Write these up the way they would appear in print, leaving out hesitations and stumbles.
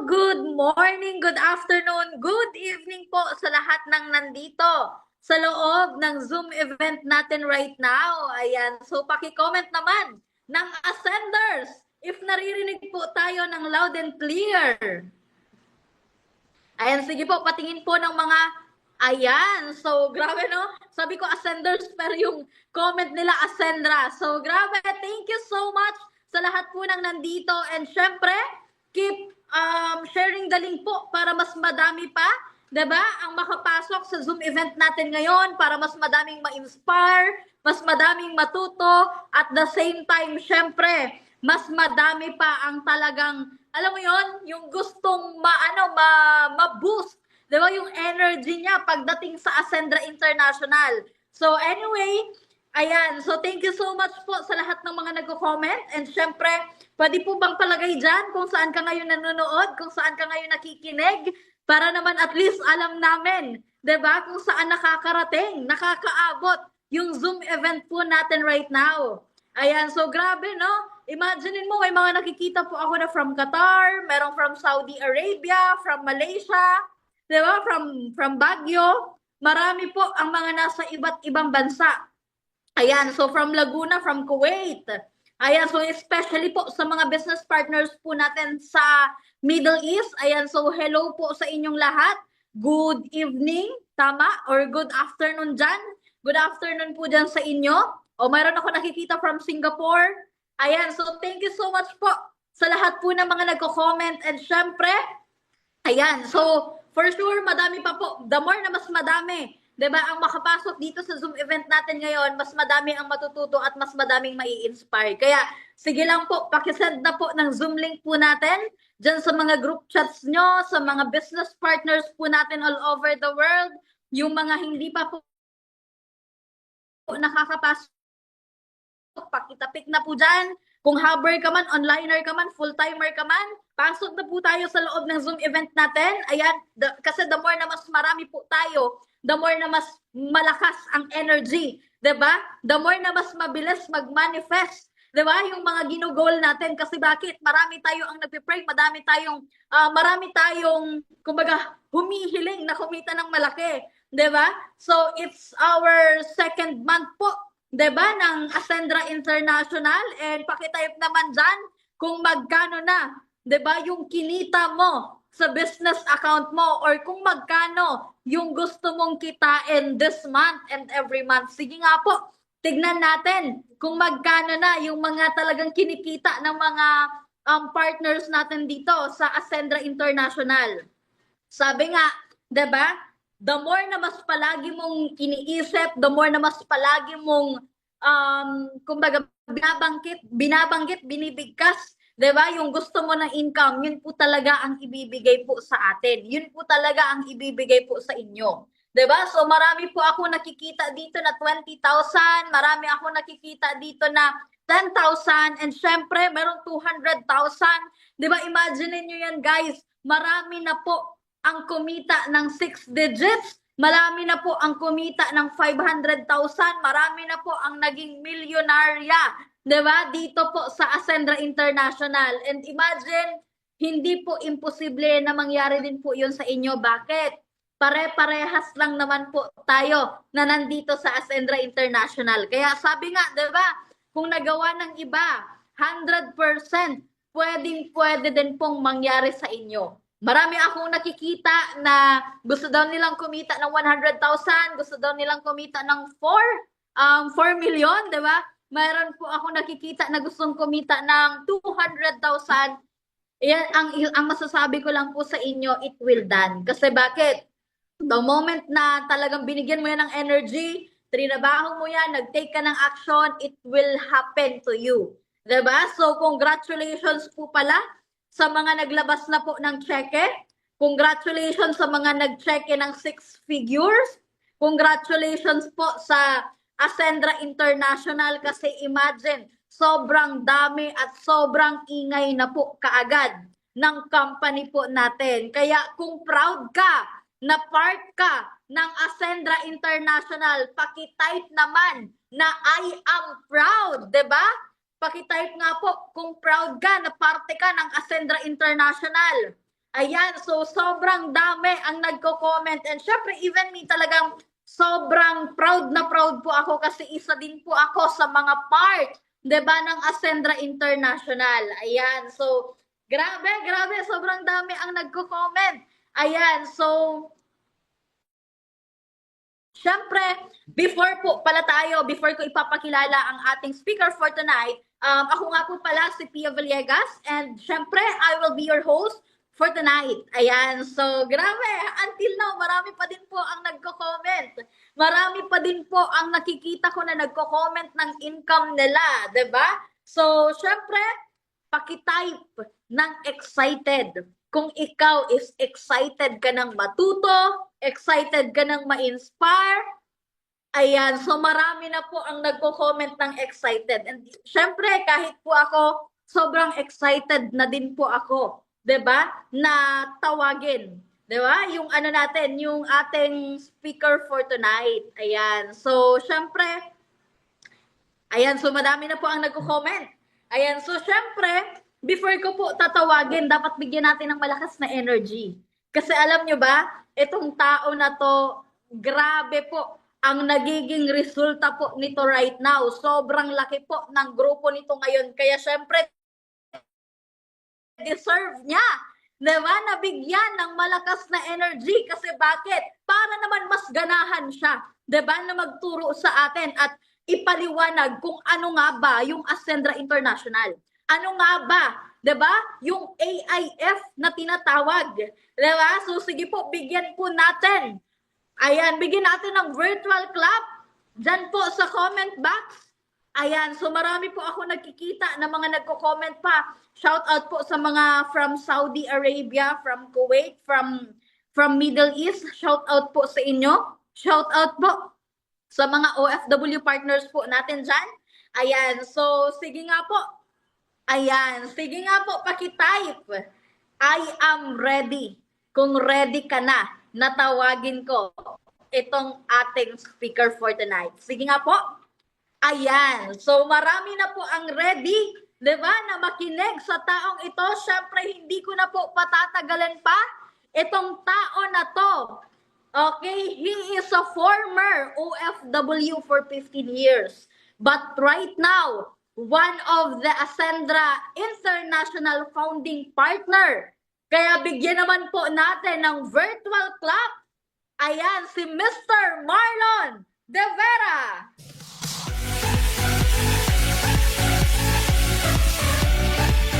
good morning, good afternoon, good evening po sa lahat ng nandito sa loob ng Zoom event natin right now. Ayan, so paki-comment naman ng Ascenders if naririnig po tayo ng loud and clear. Ayan, sige po, patingin po ng mga, ayan, so grabe no, sabi ko Ascenders pero yung comment nila Ascendra. So grabe, thank you so much sa lahat po ng nandito and syempre, keep sharing the link po para mas madami pa, 'di ba? Ang makapasok sa Zoom event natin ngayon para mas madaming ma-inspire, mas madaming matuto at the same time syempre, mas madami pa ang talagang alam mo 'yon, yung gustong ma-boost, 'di ba? Yung energy niya pagdating sa Ascendra International. So anyway, ayan, so thank you so much po sa lahat ng mga nagko-comment and syempre, pwede po bang palagay dyan kung saan ka ngayon nanonood, kung saan ka ngayon nakikinig, para naman at least alam namin, 'di ba, kung saan nakakarating, nakakaabot yung Zoom event po natin right now. Ayan, so grabe, no? Imaginein mo, may mga nakikita po ako na from Qatar, merong from Saudi Arabia, from Malaysia, 'di ba? From Baguio. Marami po ang mga nasa iba't ibang bansa. Ayan, so from Laguna, from Kuwait. Ayan, so especially po sa mga business partners po natin sa Middle East. Ayan, so hello po sa inyong lahat. Good evening, tama? Or good afternoon dyan. Good afternoon po dyan sa inyo. O mayroon ako nakikita from Singapore. Ayan, so thank you so much po sa lahat po ng mga nagko-comment. And syempre, ayan, so for sure, madami pa po. The more na mas madami, 'di ba, ang makapasok dito sa Zoom event natin ngayon, mas madami ang matututo at mas madaming mai-inspire. Kaya sige lang po, paki-send na po ng Zoom link po natin diyan sa mga group chats nyo, sa mga business partners po natin all over the world, yung mga hindi pa po nakakapasok, pakitapik na po dyan. Kung hubber ka man, onliner ka man, full-timer ka man, pasok na po tayo sa loob ng Zoom event natin. Ayan, kasi the more na mas marami po tayo, the more na mas malakas ang energy. 'Di ba? The more na mas mabilis mag-manifest. 'Di ba? Yung mga ginugol natin. Kasi bakit? Marami tayo ang nagpe-pray, marami tayong, kumbaga, humihiling na kumita ng malaki. 'Di ba? So, it's our second month po, 'di ba, ng Ascendra International, and pakitype naman diyan kung magkano na, 'di ba, yung kinita mo sa business account mo or kung magkano yung gusto mong kitain this month and every month. Sige nga po, tignan natin kung magkano na yung mga talagang kinikita ng mga partners natin dito sa Ascendra International. Sabi nga, 'di ba? The more na mas palagi mong iniisip, the more na mas palagi mong kumbaga binabanggit, binibigkas, 'di ba? Yung gusto mo ng income, yun po talaga ang ibibigay po sa atin. Yun po talaga ang ibibigay po sa inyo. 'Di ba? So marami po ako nakikita dito na 20,000, marami ako nakikita dito na 10,000, and syempre merong 200,000. 'Di ba? Imagine niyo yan, guys. Marami na po ang kumita ng 6 digits, marami na po ang kumita ng 500,000, marami na po ang naging milyonarya, 'di ba? Dito po sa Ascendra International. And imagine, hindi po imposible na mangyari din po 'yun sa inyo. Bakit? Pare-parehas lang naman po tayo na nandito sa Ascendra International. Kaya sabi nga, 'di ba? Kung nagawa ng iba, 100% pwedeng-pwede din pong mangyari sa inyo. Marami akong nakikita na gusto daw nilang kumita ng 100,000, gusto daw nilang kumita ng 4 million, 'di ba? Mayroon po ako nakikita na gustong kumita ng 200,000. Yan ang masasabi ko lang po sa inyo, it will done. Kasi bakit? The moment na talagang binigyan mo yan ng energy, trinabaho mo yan, nag-take ka ng action, it will happen to you. 'Di ba? So congratulations po pala sa mga naglabas na po ng cheque. Congratulations sa mga nag-cheque ng 6 figures. Congratulations po sa Ascendra International kasi imagine, sobrang dami at sobrang ingay na po kaagad ng company po natin. Kaya kung proud ka na part ka ng Ascendra International, paki-type naman na I am proud, 'di ba? Paki-type nga po kung proud ka na parte ka ng Ascendra International. Ayan, so sobrang dami ang nagko-comment and syempre even me talagang sobrang proud na proud po ako kasi isa din po ako sa mga part, 'di ba, ng Ascendra International. Ayan, so grabe, grabe, sobrang dami ang nagko-comment. Ayan, so syempre, before ko ipapakilala ang ating speaker for tonight, ako nga po pala si Pia Villegas and syempre, I will be your host for tonight. Ayan, so grabe, until now, marami pa din po ang nagko-comment. Marami pa din po ang nakikita ko na nagko-comment ng income nila, 'di ba? So, syempre, paki-type ng excited. Kung ikaw is excited ka ng matuto, excited ka ng ma-inspire, ayan, so marami na po ang nagko-comment ng excited. And syempre, kahit po ako, sobrang excited na din po ako, 'di ba? Na tawagin, 'di ba? Yung ano natin, yung ating speaker for tonight. Ayan. So, syempre, ayan, so madami na po ang nagko-comment. Ayan, so syempre, before ko po tatawagin, dapat bigyan natin ng malakas na energy. Kasi alam nyo ba, itong tao na to, grabe po ang nagiging resulta po nito right now. Sobrang laki po ng grupo nito ngayon. Kaya syempre, deserve niya. Diba? Nabigyan ng malakas na energy. Kasi bakit? Para naman mas ganahan siya. Diba? Na magturo sa atin at ipaliwanag kung ano nga ba yung Ascendra International. Ano nga ba? 'Di ba? Yung AIF na tinatawag. 'Di ba? So sige po, bigyan po natin. Ayan, bigyan natin ng virtual clap diyan po sa comment box. Ayan, so marami po ako nakikita na mga nagko-comment pa. Shout out po sa mga from Saudi Arabia, from Kuwait, from Middle East. Shout out po sa inyo. Shout out po sa mga OFW partners po natin dyan. Ayan, so sige nga po. Ayan, sige nga po, paki-type. I am ready. Kung ready ka na, natawagin ko itong ating speaker for tonight. Sige nga po. Ayan, so marami na po ang ready, 'di ba, na makinig sa taong ito. Syempre, hindi ko na po patatagalan pa itong tao na to. Okay, he is a former OFW for 15 years. But right now, one of the Ascendra International founding partner. Kaya bigyan naman po natin ng virtual clap. Ayan, si Mr. Marlon De Vera.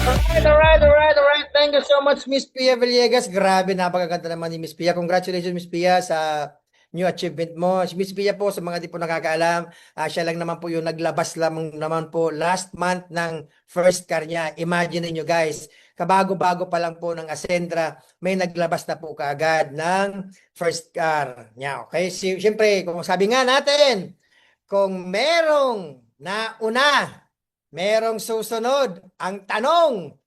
Alright. Thank you so much, Miss Pia Villegas. Grabe, napakaganda naman ni Miss Pia. Congratulations, Miss Pia, sa new achievement mo. Si Miss Pia po, sa mga di po nakakaalam, siya lang naman po yung naglabas lamang naman po last month ng first car niya. Imagine niyo guys, kabago-bago pa lang po ng Ascendra, may naglabas na po kaagad ng first car niya. Okay, siyempre, kung sabi nga natin, kung merong nauna, merong susunod. Ang tanong,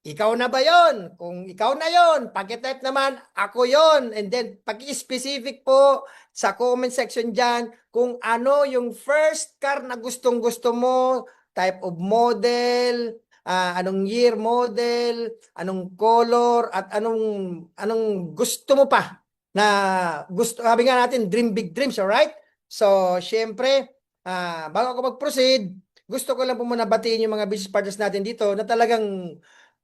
ikaw na ba yon? Kung ikaw na yon, paki-type naman, ako yon. And then, paki-specific po sa comment section dyan kung ano yung first car na gustong-gusto mo, type of model, anong year model, anong color, at anong gusto mo pa na gusto, sabi nga natin, dream big dreams, alright? So, syempre, bago ako mag-proceed, gusto ko lang po muna batiin yung mga business partners natin dito na talagang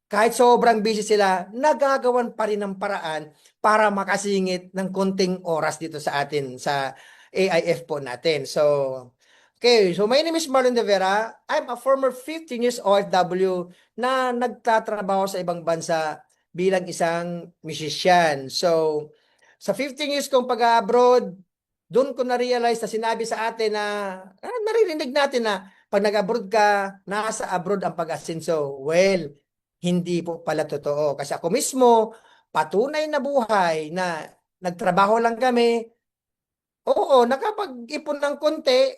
kahit sobrang busy sila, nagagawan pa rin ng paraan para makasingit ng konting oras dito sa atin, sa AIF po natin. So, okay. So, my name is Marlon De Vera. I'm a former 15 years OFW na nagtatrabaho sa ibang bansa bilang isang musician. So, sa 15 years kong pag-abroad, doon ko na-realize na sinabi sa atin na naririnig natin na pag nag-abroad ka, nasa abroad ang pag-asenso. Well, hindi po pala totoo. Kasi ako mismo, patunay na buhay na nagtrabaho lang kami. Oo, nakapag-ipon ng konti,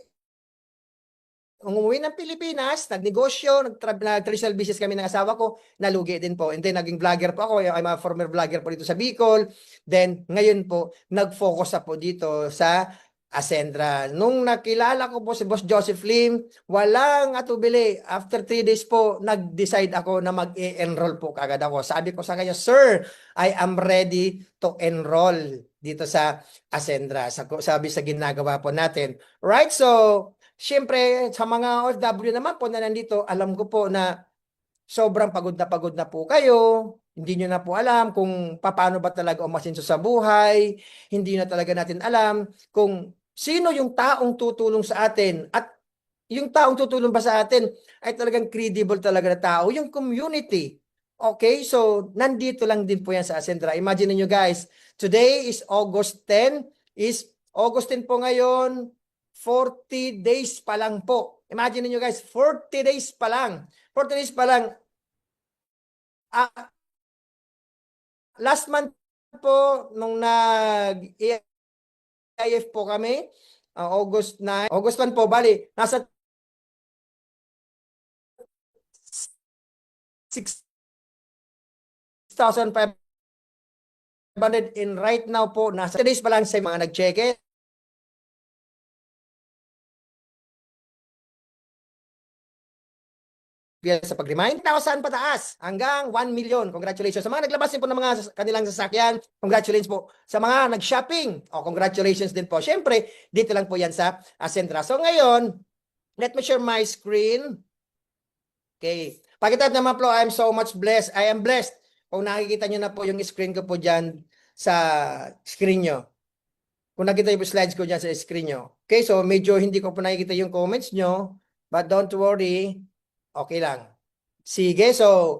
umuwi ng Pilipinas, nagnegosyo, nag-traditional business kami ng asawa ko, nalugi din po. And then, naging vlogger po ako. I'm a former vlogger po dito sa Bicol. Then, ngayon po, nag-focus na po dito sa Ascendra. Nung nakilala ko po si Boss Joseph Lim, walang atubili. After 3 days po, nag-decide ako na mag-enroll po kagad ako. Sabi ko sa kanya, Sir, I am ready to enroll dito sa Ascendra. Sabi sa ginagawa po natin. Right? So, syempre, sa mga OFW naman po na nandito, alam ko po na sobrang pagod na po kayo. Hindi nyo na po alam kung paano ba talaga umasenso sa buhay. Hindi na talaga natin alam kung sino yung taong tutulong sa atin. At yung taong tutulong ba sa atin ay talagang credible talaga na tao. Yung community. Okay? So, nandito lang din po yan sa Ascendra. Imagine niyo guys, today is August 10. August 10 po ngayon, 40 days pa lang po. Imagine niyo guys, 40 days pa lang. 40 days pa lang. Last month po, nung nag-EIF po kami, August 9, August 1 po, bali, nasa 6,500 in right now po, nasa days pa lang sa mga nag-check-in. Sa pag-remind, 1,000 pataas hanggang 1 million. Congratulations. Sa mga naglabas din po ng mga kanilang sasakyan, congratulations po. Sa mga nag-shopping, congratulations din po. Siyempre, dito lang po yan sa Ascendra. So ngayon, let me share my screen. Okay. Pakitype naman po, I am so much blessed. I am blessed. Kung nakikita nyo na po yung screen ko po dyan sa screen nyo. Kung nakita yung slides ko dyan sa screen nyo. Okay, so medyo hindi ko po nakikita yung comments nyo. But don't worry. Okay lang. Sige, so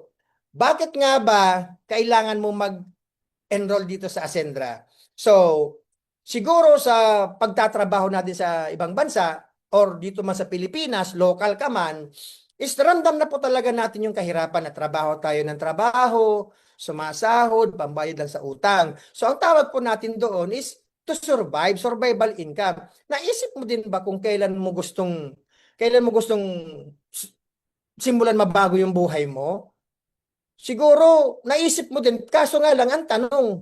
bakit nga ba kailangan mo mag-enroll dito sa Ascendra? So, siguro sa pagtatrabaho natin sa ibang bansa or dito man sa Pilipinas, local ka man, is ramdam na po talaga natin yung kahirapan na trabaho tayo ng trabaho, sumasahod, pambayad lang sa utang. So, ang tawag po natin doon is to survive, survival income. Naisip mo din ba kung kailan mo gustong simulan mabago yung buhay mo? Siguro, naisip mo din, kaso nga lang ang tanong,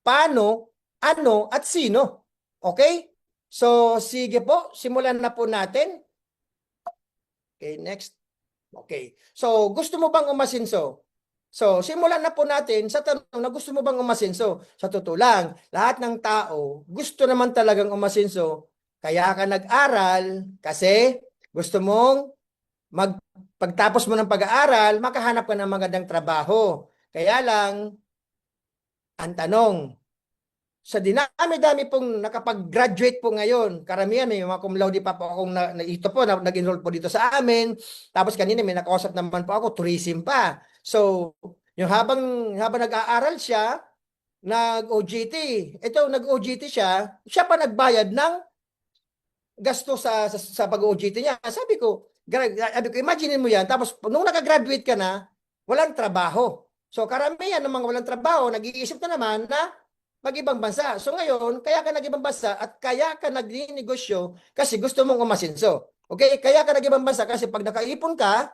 paano, ano, at sino? Okay? So, sige po, simulan na po natin. Okay, next. Okay. So, gusto mo bang umasenso? So, simulan na po natin sa tanong na gusto mo bang umasenso? Sa totoo lang, lahat ng tao gusto naman talagang umasenso. Kaya ka nag-aral kasi gusto mong pagtapos mo ng pag-aaral, makahanap ka ng magandang trabaho. Kaya lang, ang tanong, sa dinami-dami pong nakapag-graduate po ngayon, karamihan may mga cum laude pa po akong ito po, nag-enroll po dito sa amin. Tapos kanina may nakausap naman po ako, tourism pa. So, yung habang nag-aaral siya, nag-OJT. Ito, nag-OJT siya pa nagbayad ng gasto sa pag-OJT niya. Sabi ko, imagine mo yan. Tapos, nung nakagraduate ka na, walang trabaho. So, karamihan ng mga walang trabaho, nag-iisip na naman na mag-ibang bansa. So, ngayon, kaya ka nag-ibang bansa at kaya ka nag-negosyo kasi gusto mong umasenso. Okay? Kaya ka nag-ibang bansa kasi pag nakaipon ka,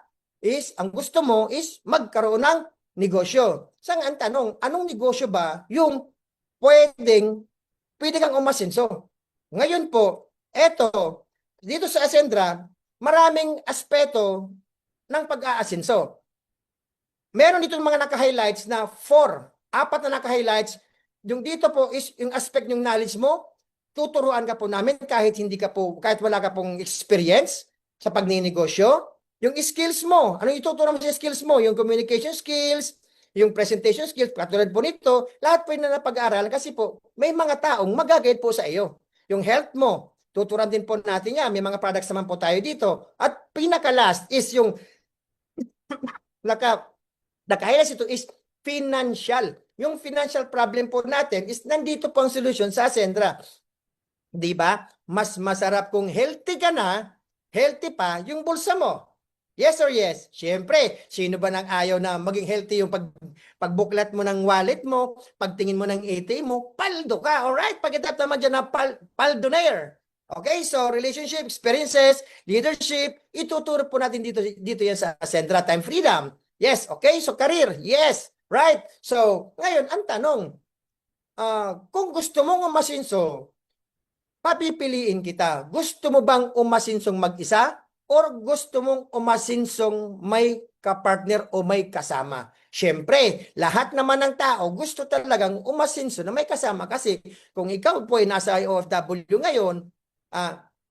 ang gusto mo is magkaroon ng negosyo. Sang ang tanong, anong negosyo ba yung pwede kang umasenso? Ngayon po, eto, dito sa Ascendra, maraming aspeto ng pag-aasenso. Meron dito mga naka-highlights na 4 na naka-highlights. Yung dito po is yung aspect ng knowledge mo, tuturuan ka po namin kahit wala ka pong experience sa pagninegosyo. Yung skills mo, ano ituturo mo sa skills mo? Yung communication skills, yung presentation skills, katulad po nito, lahat po yun na napag-aaral kasi po may mga taong mag-guide po sa iyo. Yung health mo, tuturuan din po natin yan. May mga products naman po tayo dito. At pinaka-last is yung naka-highlights ito is financial. Yung financial problem po natin is nandito po ang solution sa Ascendra. Di ba? Mas masarap kung healthy ka na, healthy pa yung bulsa mo. Yes or yes? Siyempre, sino ba nang ayaw na maging healthy yung pagbuklat mo ng wallet mo, pagtingin mo ng ATM mo, paldo ka. Alright? Pagkatap naman dyan na paldonaire. Okay? So, relationship, experiences, leadership, ituturo po natin dito yan sa Ascendra Time Freedom. Yes, okay? So, career, yes. Right? So, ngayon, ang tanong, kung gusto mong umasenso, papipiliin kita. Gusto mo bang umasinsong mag-isa or gusto mong umasinsong may kapartner o may kasama? Siyempre, lahat naman ng tao gusto talagang umasinso na may kasama kasi kung ikaw po ay nasa OFW ngayon,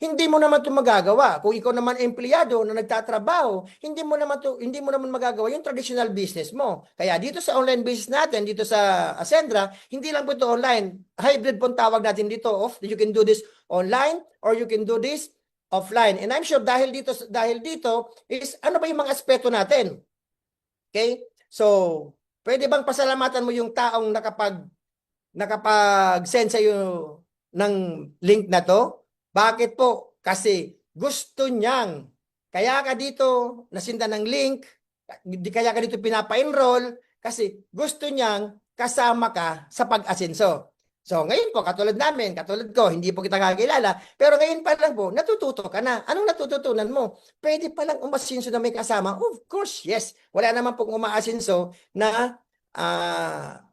hindi mo naman 'to magagawa. Kung ikaw naman empleyado na nagtatrabaho, hindi mo naman magagawa yung traditional business mo. Kaya dito sa online business natin, dito sa Ascendra, hindi lang po ito online. Hybrid po ang tawag natin dito. You can do this online or you can do this offline. And I'm sure dahil dito is ano ba yung mga aspeto natin? Okay? So, pwede bang pasalamatan mo yung taong nakapag-send sa iyo ng link na to? Bakit po? Kasi gusto niyang, kaya ka dito nasinda ng link, kaya ka dito pinapa-enroll, kasi gusto niyang kasama ka sa pag-asenso. So, ngayon po, katulad namin, katulad ko, hindi po kita kakilala, pero ngayon pa lang po, natututo ka na. Anong natututunan mo? Pwede pa lang umasinso na may kasama? Of course, yes. Wala naman pong umaasinso na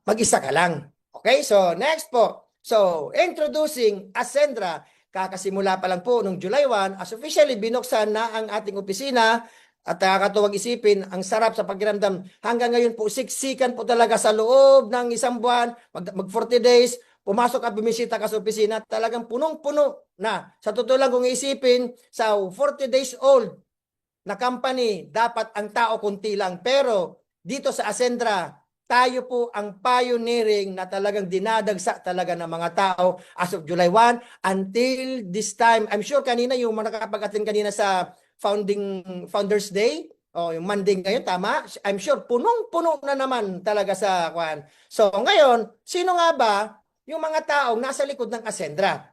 mag-isa ka lang. Okay, so next po. So, introducing Ascendra. Kakasimula pa lang po nung July 1, as officially binuksan na ang ating opisina at nakakatuwag isipin, ang sarap sa pakiramdam. Hanggang ngayon po, siksikan po talaga sa loob ng isang buwan, mag 40 days, pumasok at bumisita ka sa opisina, talagang punong-puno na. Sa totoo lang kung isipin, sa 40 days old na company, dapat ang tao kunti lang. Pero dito sa Ascendra, tayo po ang pioneering na talagang dinadagsa talaga ng mga tao as of July 1 until this time. I'm sure kanina yung mga nakakapag-attend kanina sa Founders Day, yung Monday ngayon, tama? I'm sure punong-puno na naman talaga sa kwan. So ngayon, sino nga ba yung mga taong nasa likod ng Ascendra?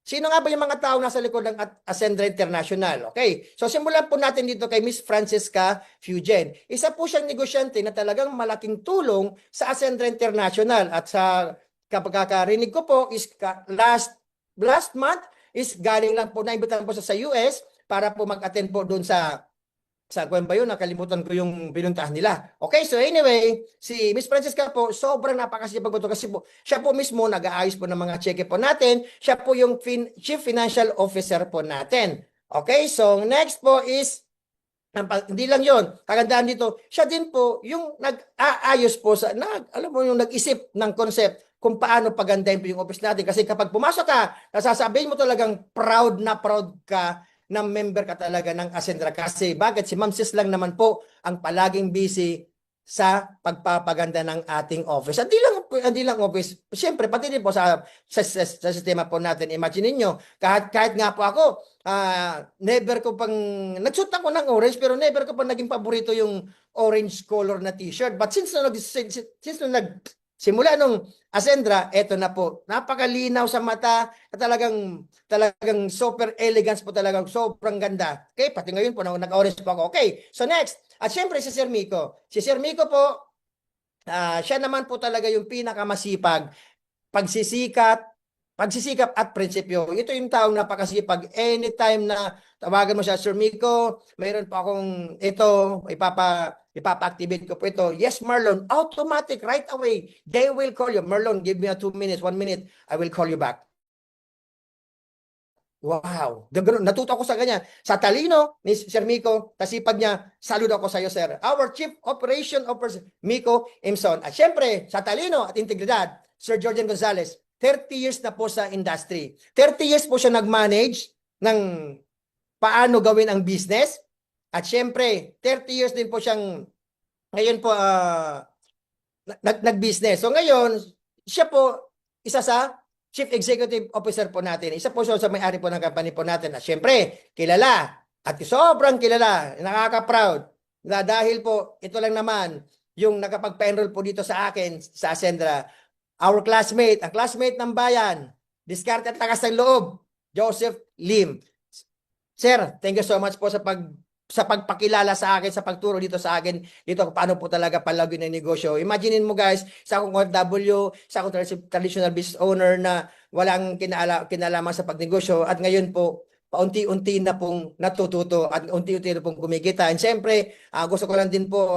Sino nga ba yung mga tao nasa likod ng Ascendra International? Okay, so simulan po natin dito kay Miss Francesca Fugen. Isa po siyang negosyante na talagang malaking tulong sa Ascendra International. At sa kapagkakarinig ko po is last month is galing lang po, naimbitahan po sa US para po mag-attend po doon sa kwan ba yun? Nakalimutan ko yung pinuntahan nila. Okay, so anyway, si Miss Francesca po, sobrang napakasipag po kasi po, siya po mismo nag-aayos po ng mga cheque po natin. Siya po yung Chief Financial Officer po natin. Okay, so next po is, hindi lang yon, kagandaan dito, siya din po yung nag-aayos po alam mo yung nag-isip ng concept kung paano pagandahin po yung office natin. Kasi kapag pumasok ka, nasasabihin mo talagang proud na proud ka na member ka talaga ng Ascendra. Kasi bakit? Si Ma'am Sis lang naman po ang palaging busy sa pagpapaganda ng ating office. Hindi lang office. Siyempre, pati din po sa sistema po natin. Imagine niyo, kahit nga po ako, never ko pang, nagsuot ako ng orange, pero never ko pang naging paborito yung orange color na t-shirt. But since simula nung Ascendra, eto na po. Napakalinaw sa mata, talagang super elegance po talaga, sobrang ganda. Okay, pati ngayon po nag-orange po ako. Okay, so next. At syempre si Sir Miko. Si Sir Miko po, siya naman po talaga yung pinakamasipag, pagsisikap at prinsipyo. Ito yung taong napakasipag. Anytime na tawagan mo siya, Sir Miko, mayroon po akong ito, ipapa-activate ko po ito. Yes, Marlon, automatic, right away. They will call you. Marlon, give me 2 minutes, 1 minute. I will call you back. Wow. Natuto ako sa kanya. Sa talino ni Sir Miko, tasipag niya, saludo ako sa iyo, sir. Our Chief Operation Officer, Miko Imson. At syempre, sa talino at integridad, Sir Jordan Gonzalez, 30 years na po sa industry. 30 years po siya nag-manage ng paano gawin ang business. At syempre, 30 years din po siyang, ngayon po, nag-business. So ngayon, siya po, isa sa Chief Executive Officer po natin. Isa po siya sa may-ari po ng company po natin. At syempre, kilala. At sobrang kilala. Nakaka-proud. Na dahil po, ito lang naman, yung nakapagpa-enroll po dito sa akin, sa Ascendra, our classmate, ang classmate ng bayan, diskarte at lakas ng loob, Joseph Lim. Sir, thank you so much po sa pagpakilala sa akin, sa pagturo dito sa akin, dito paano po talaga palagin ng negosyo. Imaginein mo guys, sa akong OFW, sa akong traditional business owner na walang kinalaman sa pagnegosyo at ngayon po, paunti-unti na pong natututo at unti-unti na pong kumikita. And siyempre, gusto ko lang din po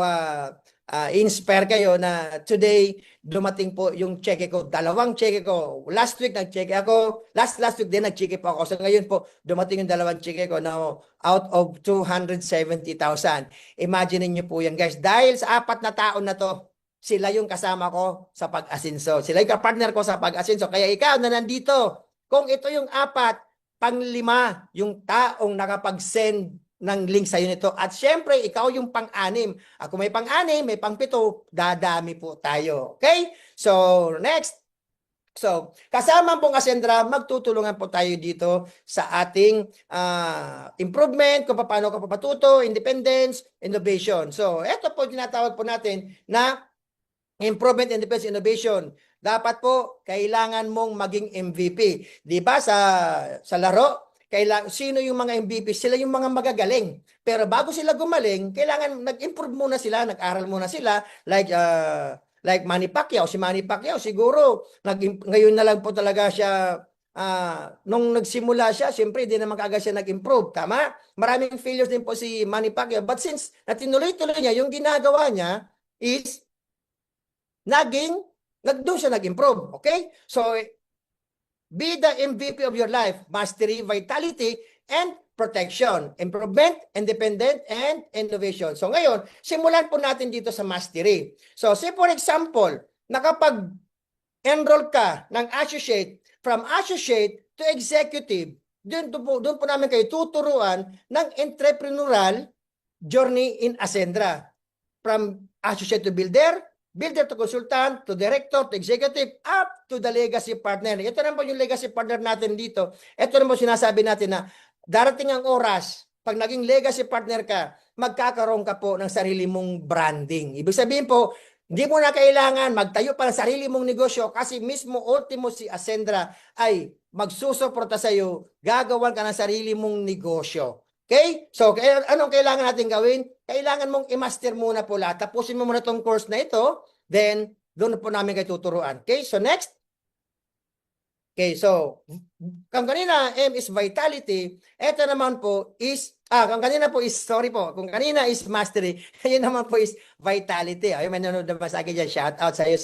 inspire kayo na today dumating po yung cheque ko. Dalawang cheque ko. Last week nag-cheque ako. Last week din nag-cheque po ako. So ngayon po dumating yung dalawang cheque ko na out of 270,000. Imagine niyo po yan guys. Dahil sa 4 na taon na to, sila yung kasama ko sa pag-asinso. Sila yung partner ko sa pag-asinso. Kaya ikaw na nandito, kung ito yung 4, pang-5 yung taong nakapag-send ng link sa iyo nito. At syempre, ikaw yung pang-6. Ako may pang-6, may pang-7, dadami po tayo. Okay? So, next. So, kasama pong Ascendra, magtutulungan po tayo dito sa ating improvement, kung paano ka papatuto, independence, innovation. So, ito po tinatawag po natin na improvement, independence, innovation. Dapat po, kailangan mong maging MVP. Di ba sa laro, sino yung mga MVP? Sila yung mga magagaling. Pero bago sila gumaling, kailangan nag-improve muna sila, nag-aral muna sila. Like Manny Pacquiao. Si Manny Pacquiao siguro, ngayon na lang po talaga siya, nung nagsimula siya, siyempre, hindi naman kaagad siya nag-improve. Tama? Maraming failures din po si Manny Pacquiao. But since natinuloy-tuloy niya, yung ginagawa niya is, doon siya nag-improve. Okay? So, be the MVP of your life. Mastery, vitality, and protection. Improvement, independent, and innovation. So ngayon, simulan po natin dito sa mastery. So say for example, nakapag-enroll ka ng associate, from associate to executive, doon po namin kayo tuturuan ng entrepreneurial journey in Ascendra. From associate to builder to consultant, to director, to executive, up to the legacy partner. Ito naman po yung legacy partner natin dito. Ito naman po sinasabi natin na darating ang oras, pag naging legacy partner ka, magkakaroon ka po ng sarili mong branding. Ibig sabihin po, hindi mo na kailangan magtayo pa ng sarili mong negosyo kasi mismo ultimo si Ascendra ay magsusuporta sa iyo, gagawan ka ng sarili mong negosyo. Okay? So, anong kailangan natin gawin? Kailangan mong i-master muna po lahat. Tapusin mo muna itong course na ito, then doon po namin kayo tuturuan. Okay? So, next. Okay, so, kung kanina M is vitality, ito naman po is, kung kanina po is, sorry po, kung kanina is mastery, yun naman po is vitality. Ayun, may nanonood naman sa akin dyan. Shout out sa iyo,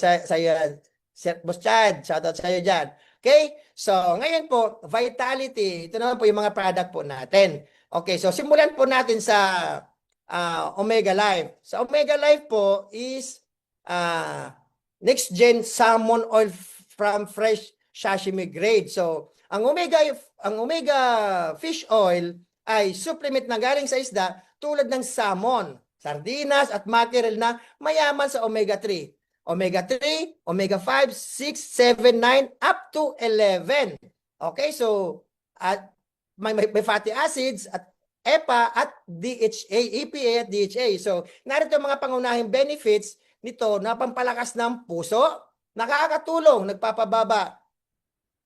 Boss Chad. Shout out sa iyo dyan. Okay? So, ngayon po, vitality, ito naman po yung mga product po natin. Okay, so simulan po natin sa Omega Life. Sa Omega Life po is next gen salmon oil from fresh sashimi grade. So, ang Omega fish oil ay supplement na galing sa isda tulad ng salmon, sardinas at mackerel na mayaman sa omega 3. Omega 3, omega 5, 6, 7, 9 up to 11. Okay, so may fatty acids at EPA at DHA, EPA at DHA. So, narito mga pangunahing benefits nito na pampalakas ng puso, nakakatulong, nagpapababa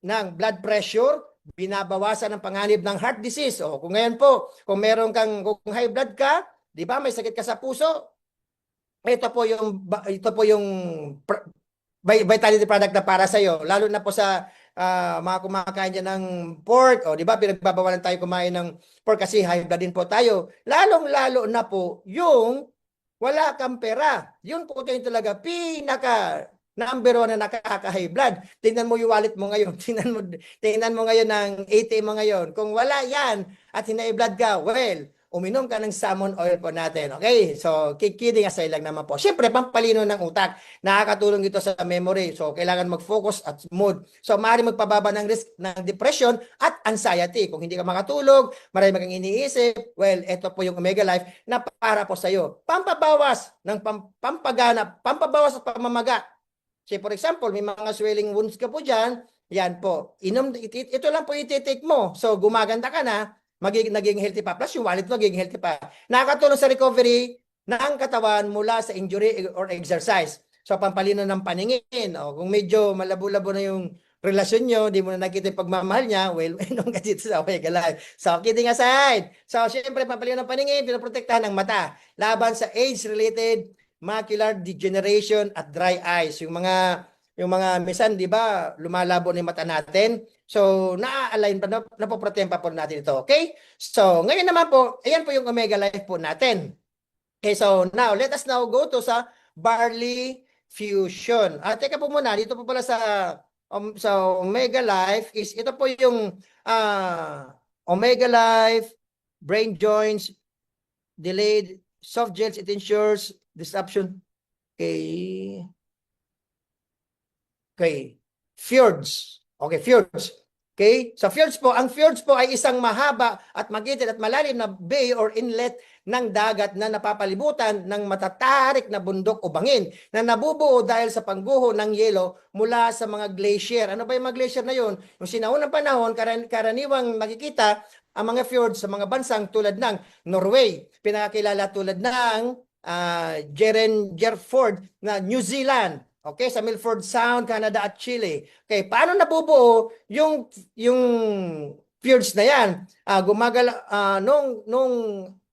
ng blood pressure, binabawasan ang panganib ng heart disease. O kung ngayon po, kung kung high blood ka, di ba, may sakit ka sa puso, ito po yung vitality product na para sa iyo, lalo na po sa mga kumakain dyan ng pork, o di ba pinagbabawalan tayo kumain ng pork kasi high blood din po tayo. Lalong-lalo na po yung wala kang pera. Yun po kayo talaga pinaka number 1 na nakaka-high blood. Tingnan mo yung wallet mo ngayon. Tingnan mo ngayon ng ATM mo ngayon. Kung wala yan at high blood ka, well, uminom ka ng salmon oil po natin. Okay? So, kidding aside lang naman po. Siyempre, pampalino ng utak. Nakakatulong ito sa memory. So, kailangan mag-focus at mood. So, maaaring magpababa ng risk ng depression at anxiety. Kung hindi ka makatulog, marami kang iniisip, well, ito po yung Omega Life na para po sa iyo. Pampabawas ng pampabawas at pamamaga. Say, for example, may mga swelling wounds ka po dyan, yan po. Ito lang po i-take mo. So, gumaganda ka na, naging healthy pa. Plus, yung wallet mo naging healthy pa. Nakakatulong sa recovery ng katawan mula sa injury or exercise. So, pampalino ng paningin. O, kung medyo malabo-labo na yung relasyon nyo, di mo na nakita yung pagmamahal niya, well, nung kasi sa Omega Life. So, kidding aside. So, syempre, pampalino ng paningin, pinoprotektahan ng mata. Laban sa age-related macular degeneration at dry eyes. Yung mga minsan, di ba, lumalabo na yung mata natin. So, na-align pa, napoprotein pa po natin ito. Okay? So, ngayon naman po, ayan po yung Omega Life po natin. Okay, so now, let us now go to sa Barley Fusion. Teka po muna, dito po pala sa Omega Life is ito po yung Omega Life, brain joints, delayed soft gels, it ensures disruption. Okay. Okay. Fjords. Okay, fjords. Okay? Sa fjords po, ang fjords po ay isang mahaba at magited at malalim na bay or inlet ng dagat na napapalibutan ng matatarik na bundok o bangin na nabubuo dahil sa pangguho ng yelo mula sa mga glacier. Ano ba yung mga glacier na yun? Yung sinaunang panahon, karaniwang makikita ang mga fjords sa mga bansang tulad ng Norway, pinakakilala tulad ng Jerford na New Zealand. Okay, sa Milford Sound, Canada at Chile. Okay, paano nabubuo yung fjords na yan? Nung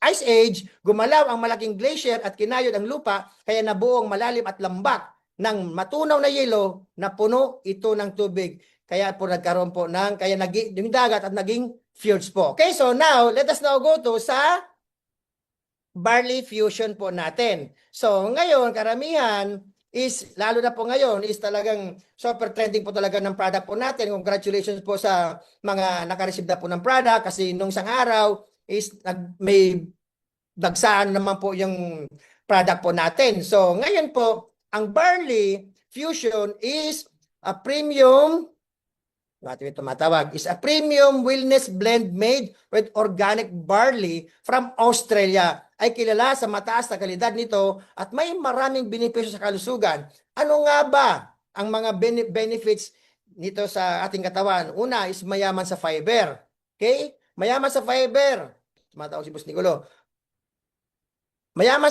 Ice Age, gumalaw ang malaking glacier at kinayod ang lupa, kaya nabuo ang malalim at lambak ng matunaw na yelo na puno ito ng tubig. Kaya po nagkaroon po kaya yung dagat at naging fjords po. Okay, so now, let us now go to sa barley fusion po natin. So, ngayon, karamihan is, lalo na po ngayon, is talagang super trending po talaga ng product po natin. Congratulations po sa mga nakareceive na po ng product kasi nung isang araw is may dagsaan naman po yung product po natin. So, ngayon po, ang barley fusion is a premium is a premium wellness blend made with organic barley from Australia. Ay kilala sa mataas na kalidad nito at may maraming benepisyo sa kalusugan. Ano nga ba ang mga benefits nito sa ating katawan? Una is mayaman sa fiber. Okay? Mayaman sa fiber. Tumatawag si Boss Nicolo. Mayaman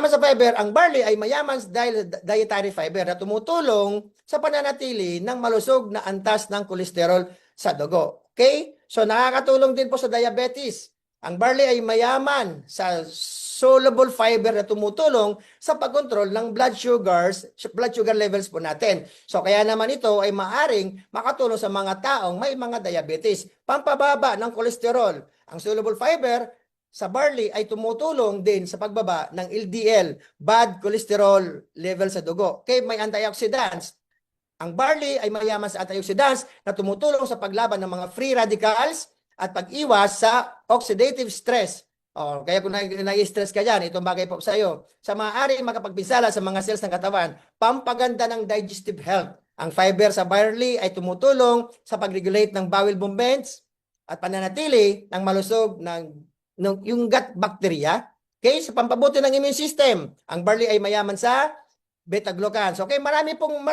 sa fiber, ang barley ay mayaman dahil dietary fiber na tumutulong sa pananatili ng malusog na antas ng kolesterol sa dugo. Okay? So nakakatulong din po sa diabetes. Ang barley ay mayaman sa soluble fiber na tumutulong sa pagkontrol ng blood sugar levels po natin. So kaya naman ito ay maaring makatulong sa mga taong may mga diabetes. Pampababa ng kolesterol. Ang soluble fiber sa barley ay tumutulong din sa pagbaba ng LDL, bad cholesterol level sa dugo. Okay, may antioxidants. Ang barley ay mayaman sa antioxidants na tumutulong sa paglaban ng mga free radicals at pag-iwas sa oxidative stress. Kaya kung na-stress ka dyan, itong bagay po sa iyo. Sa maaari makapagpinsala sa mga cells ng katawan, pampaganda ng digestive health. Ang fiber sa barley ay tumutulong sa pag-regulate ng bowel movements at pananatili ng malusog yung gut bacteria. Okay, sa pampabuti ng immune system. Ang barley ay mayaman sa beta-glucans. Okay, marami pong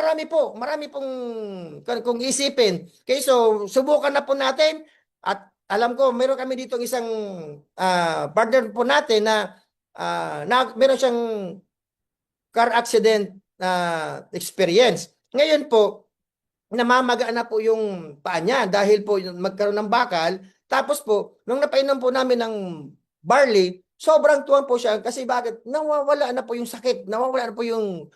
kung isipin. Okay, so subukan na po natin at alam ko meron kami dito isang partner po natin na meron siyang car accident experience. Ngayon po namamaga na po yung paa niya dahil po magkaroon ng bakal. Tapos po, nung napainom po namin ng barley, sobrang tuwan po siya kasi bakit? Nawawala na po yung sakit, nawawala na po yung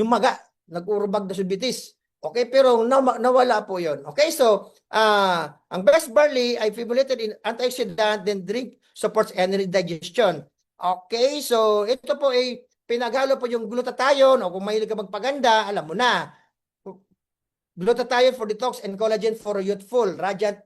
maga, nag-urubag na subitis. Okay, pero nawala po yon. Okay, so ang best barley ay formulated in antioxidant, then drink supports energy digestion. Okay, so ito po ay pinaghalo po yung glutathione o kung mahilig ka magpaganda, alam mo na. Glutathione for detox and collagen for youthful, radiant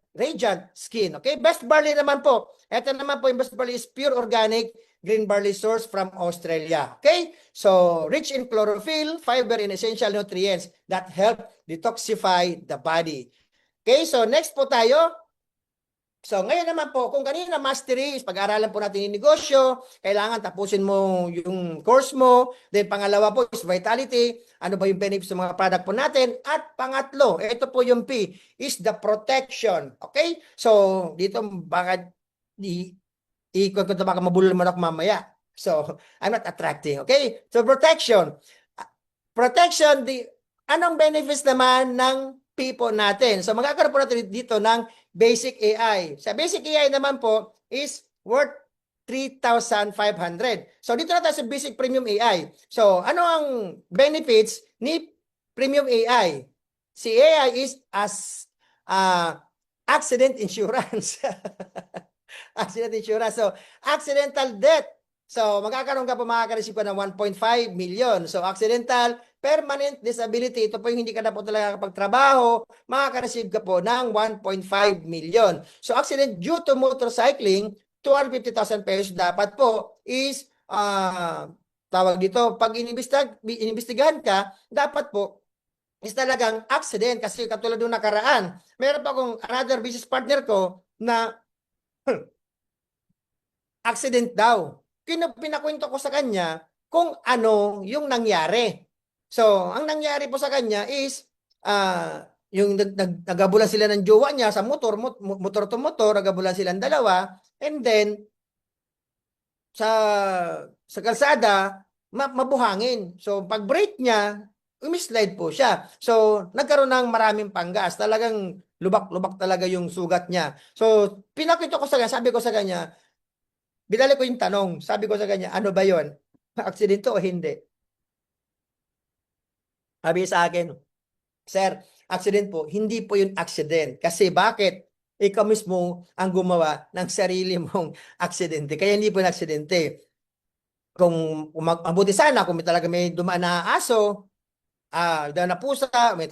skin. Okay, best barley naman po. Ito naman po yung best barley is pure organic green barley source from Australia. Okay, so rich in chlorophyll, fiber, and essential nutrients that help detoxify the body. Okay, so next po tayo. So ngayon naman po, kung kanina mastery is pag-aralan po natin yung negosyo, kailangan tapusin mo yung course mo. Then pangalawa po is vitality. Ano ba yung benefits ng mga product po natin? At pangatlo, ito po yung P, is the protection. Okay? So dito baka ikot ko ito baka mabulol mo na ako mamaya. So I'm not attracting. Okay? So protection. Protection, anong benefits naman ng people natin? So magkakaroon po natin dito ng basic AI. Sa basic AI naman po is worth 3,500. So dito na tayo sa basic premium AI. So ano ang benefits ni premium AI? Si AI is as accident insurance. Accident insurance. So accidental death So, magkakaroon ka po, makaka-receive ka ng 1.5 million. So, accidental, permanent disability, ito po yung hindi ka na po talaga kapagtrabaho, makaka-receive ka po ng 1.5 million. So, accident due to motorcycling, 250,000 pesos dapat po is, tawag dito, pag inimbestigahan ka, dapat po is talagang accident kasi katulad nung nakaraan. Meron pa akong another business partner ko na accident daw. Pinakwento ko sa kanya kung ano yung nangyari. So, ang nangyari po sa kanya is, yung nagabulan sila ng jowa niya sa motor to motor, nagabulan silang dalawa, and then, sa kalsada, mabuhangin. So, pag brake niya, umislide po siya. So, nagkaroon ng maraming panggas. Talagang lubak-lubak talaga yung sugat niya. So, pinakwento ko sa kanya, sabi ko sa kanya, binalik ko yung tanong. Sabi ko sa kanya, ano ba yon? Aksidente o hindi? Sabi sa akin, Sir, accident po. Hindi po yun accident. Kasi bakit? Ikaw mismo ang gumawa ng sarili mong aksidente. Kaya hindi po yun aksidente. Kung mabuti sana, kung may dumaan na aso, dahil na pusa, may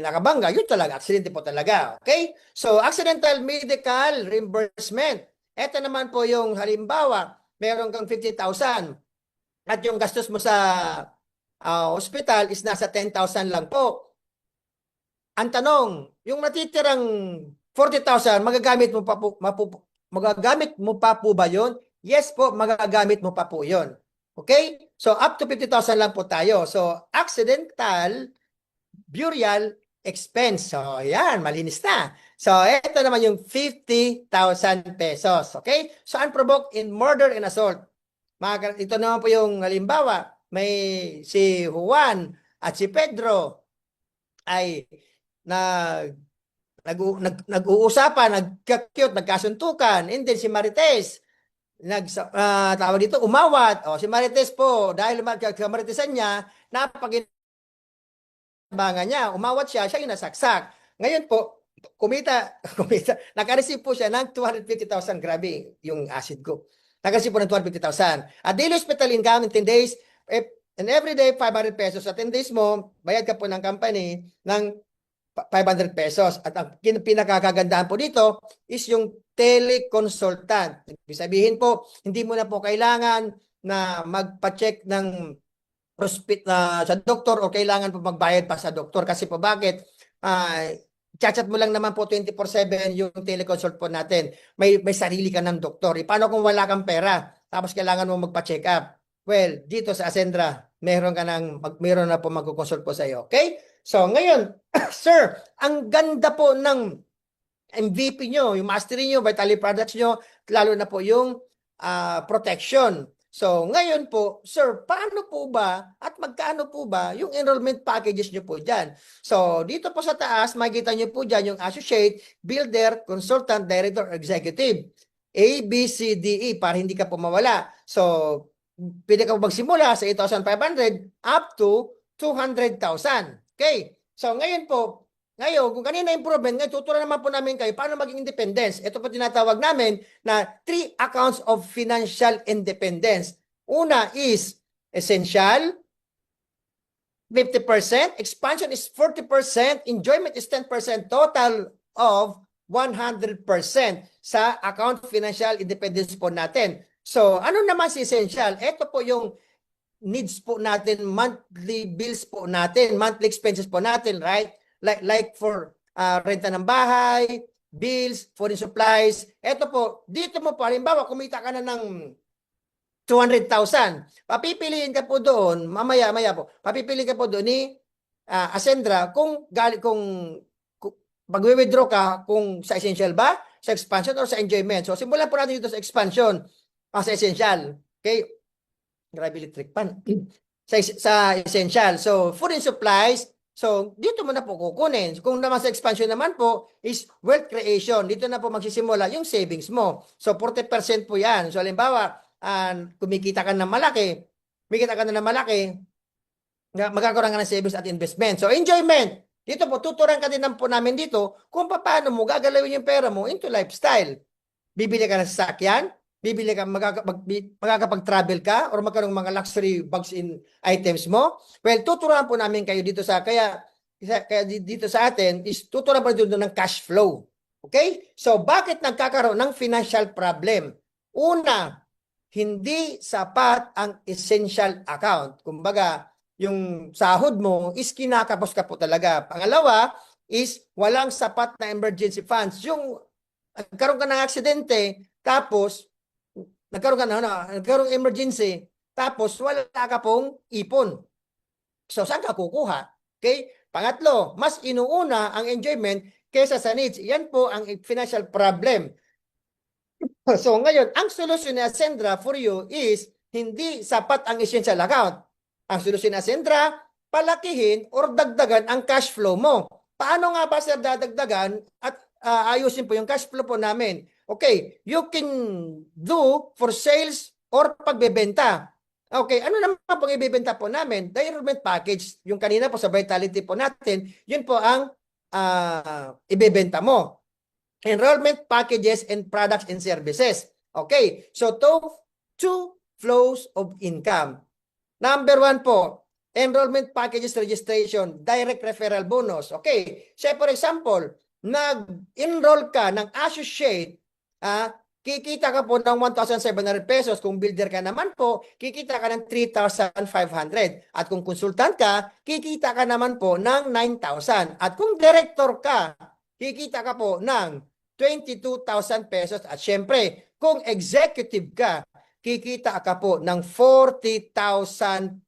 nakabangga, yun talaga, aksidente po talaga. Okay? So, accidental medical reimbursement. Ito naman po yung halimbawa, meron kang 50,000 at yung gastos mo sa hospital is nasa 10,000 lang po. Ang tanong, yung natitirang 40,000, magagamit mo pa po ba yun? Yes po, magagamit mo pa po yun. Okay? So, up to 50,000 lang po tayo. So, accidental burial expense. So, yan, malinis na. So, ito naman yung 50,000 pesos. Okay? So, unprovoked in murder and assault. Ito naman po yung halimbawa, may si Juan at si Pedro ay nag-uusapan, nagka-cute, nagkasuntukan, and then si Marites, tawag dito, umawat. O, si Marites po, dahil kamaritesan niya, napaginabangan niya, umawat siya yung nasaksak. Ngayon po, naka-receive po siya ng 250,000, grabe yung acid ko. Naka-receive po ng 250,000. At daily hospital income in 10 days, and every day, 500 pesos. Sa 10 days mo, bayad ka po ng company ng 500 pesos. At ang pinakakagandahan po dito is yung teleconsultant. Ibig sabihin po, hindi mo na po kailangan na magpa-check ng sa doktor o kailangan po magbayad pa sa doktor. Kasi po bakit? Chat-chat mo lang naman po 24/7 yung teleconsult po natin. May sarili ka ng doktor. Paano kung wala kang pera? Tapos kailangan mo magpa-check up? Well, dito sa Ascendra, meron na po magkukonsult po sa iyo. Okay? So, ngayon, sir, ang ganda po ng MVP nyo, yung mastery nyo, Vitality products nyo, lalo na po yung protection. So, ngayon po, sir, paano po ba at magkano po ba yung enrollment packages nyo po dyan? So, dito po sa taas, makikita nyo po dyan yung associate, builder, consultant, director, executive. A, B, C, D, E, para hindi ka po mawala. So, pwede ka po magsimula sa 8,500 up to 200,000. Okay? So, ngayon po, kung kanina improvement, ngayon tuturuan naman po namin kayo paano maging independence. Ito po tinatawag namin na 3 accounts of financial independence. Una is essential, 50%, expansion is 40%, enjoyment is 10%, total of 100% sa account financial independence po natin. So, ano naman si essential? Ito po yung needs po natin, monthly bills po natin, monthly expenses po natin, right? Like for renta ng bahay, bills, food and supplies. Ito po, dito mo po, halimbawa, kumita ka na ng 200,000. Papipiliin ka po doon, mamaya po, papipiliin ka po doon ni Ascendra kung mag-withdraw ka kung sa essential ba, sa expansion, or sa enjoyment. So, simulan po natin dito sa expansion, sa essential. Okay? Grabe electric pan. Sa essential. So, food and supplies. So, dito mo na po kukunin. Kung naman sa expansion naman po is wealth creation. Dito na po magsisimula yung savings mo. So, 40% po yan. So, halimbawa, kumikita ka ng malaki, magkakaroon ka ng savings at investment. So, enjoyment. Dito po, tuturuan ka din po namin dito kung paano mo gagalawin yung pera mo into lifestyle. Bibili ka ng sasakyan, bibili ka, magkakapag-travel ka or magkaroon ng mga luxury bags in items mo? Well, tuturuan po namin kayo dito dito sa atin is tuturuan po dito ng cash flow. Okay? So, bakit nagkakaroon ng financial problem? Una, hindi sapat ang essential account. Kumbaga, yung sahod mo is kinakapos ka po talaga. Pangalawa is walang sapat na emergency funds. Yung nagkaroon ka ng aksidente, tapos nagkaroon emergency, tapos wala ka pong ipon. So, saan ka kukuha? Okay? Pangatlo, mas inuuna ang enjoyment kaysa sa needs. Yan po ang financial problem. So, ngayon, ang solusyon ni Ascendra for you is hindi sapat ang essential account. Ang solusyon ni Ascendra, palakihin or dagdagan ang cash flow mo. Paano nga ba sir dadagdagan at ayusin po yung cash flow po namin? Okay, you can do for sales or pagbebenta. Okay, ano naman po ibebenta po namin? The enrollment package, yung kanina po sa Vitality po natin, yun po ang ibebenta mo. Enrollment packages and products and services. Okay, so two flows of income. Number one po, enrollment packages registration, direct referral bonus. Okay, say for example, nag-enroll ka ng associate, kikita ka po ng 1,700 pesos. Kung builder ka naman po, kikita ka ng 3,500. At kung consultant ka, kikita ka naman po ng 9,000. At kung director ka, kikita ka po ng 22,000 pesos. At syempre, kung executive ka, kikita ka po ng 40,000